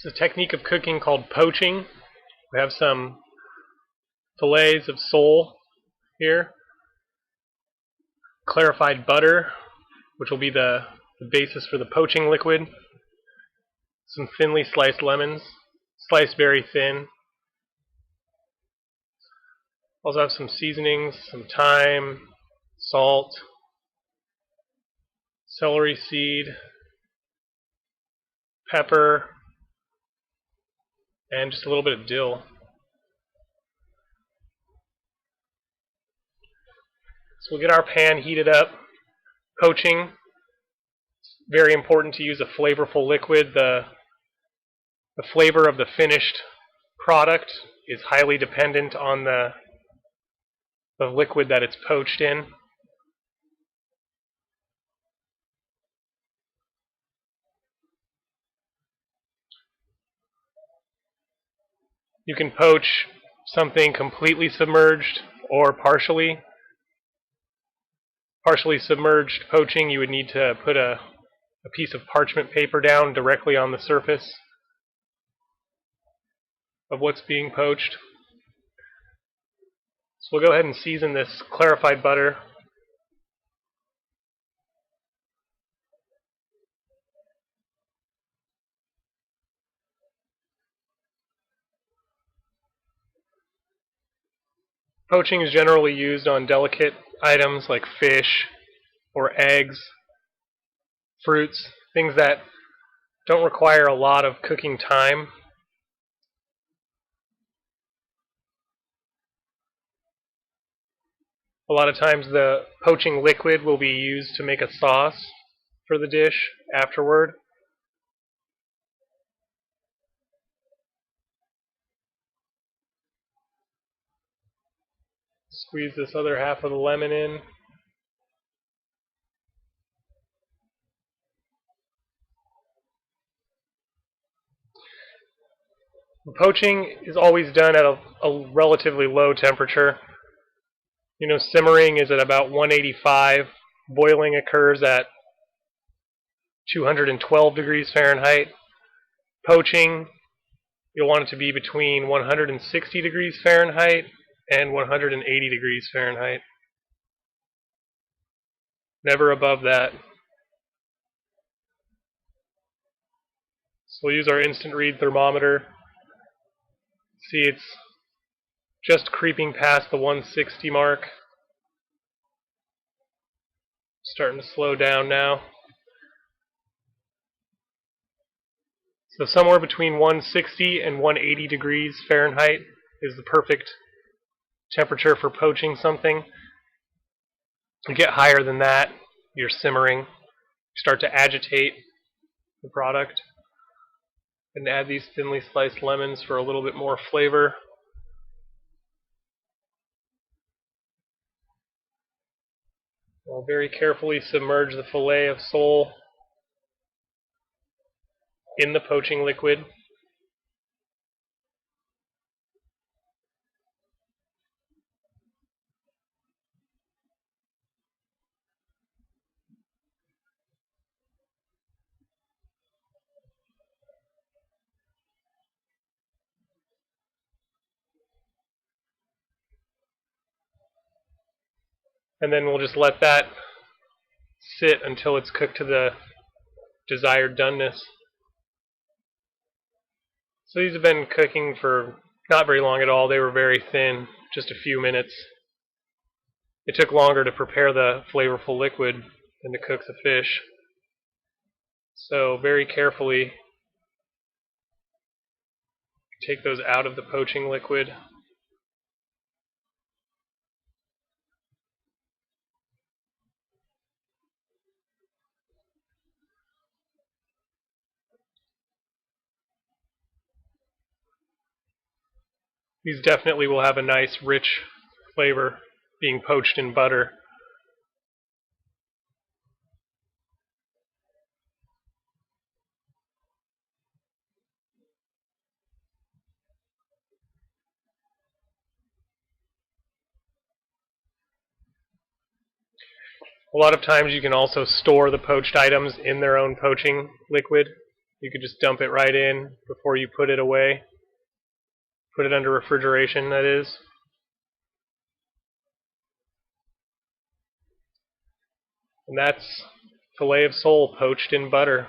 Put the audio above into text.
It's a technique of cooking called poaching. We have some fillets of sole here, clarified butter, which will be the basis for the poaching liquid, some thinly sliced lemons, sliced very thin. Also have some seasonings, some thyme, salt, celery seed, pepper, and just a little bit of dill. So we'll get our pan heated up. Poaching, very important to use a flavorful liquid. The flavor of the finished product is highly dependent on the liquid that it's poached in. You can poach something completely submerged or partially. Partially submerged poaching, you would need to put a piece of parchment paper down directly on the surface of what's being poached. So we'll go ahead and season this clarified butter. Poaching is generally used on delicate items like fish or eggs, fruits, things that don't require a lot of cooking time. A lot of times the poaching liquid will be used to make a sauce for the dish afterward. Squeeze this other half of the lemon in. Poaching is always done at a relatively low temperature. Simmering is at about 185. Boiling occurs at 212 degrees Fahrenheit. Poaching, you'll want it to be between 160 degrees Fahrenheit and 180 degrees Fahrenheit. Never above that. So we'll use our instant read thermometer. See, it's just creeping past the 160 mark. Starting to slow down now. So somewhere between 160 and 180 degrees Fahrenheit is the perfect temperature for poaching something. You get higher than that, you're simmering. You start to agitate the product. And add these thinly sliced lemons for a little bit more flavor. I'll very carefully submerge the fillet of sole in the poaching liquid. And then we'll just let that sit until it's cooked to the desired doneness. So these have been cooking for not very long at all. They were very thin, just a few minutes. It took longer to prepare the flavorful liquid than to cook the fish. So very carefully take those out of the poaching liquid. These definitely will have a nice rich flavor being poached in butter. A lot of times you can also store the poached items in their own poaching liquid. You could just dump it right in before you put it away. Put it under refrigeration, that is. And that's fillet of sole poached in butter.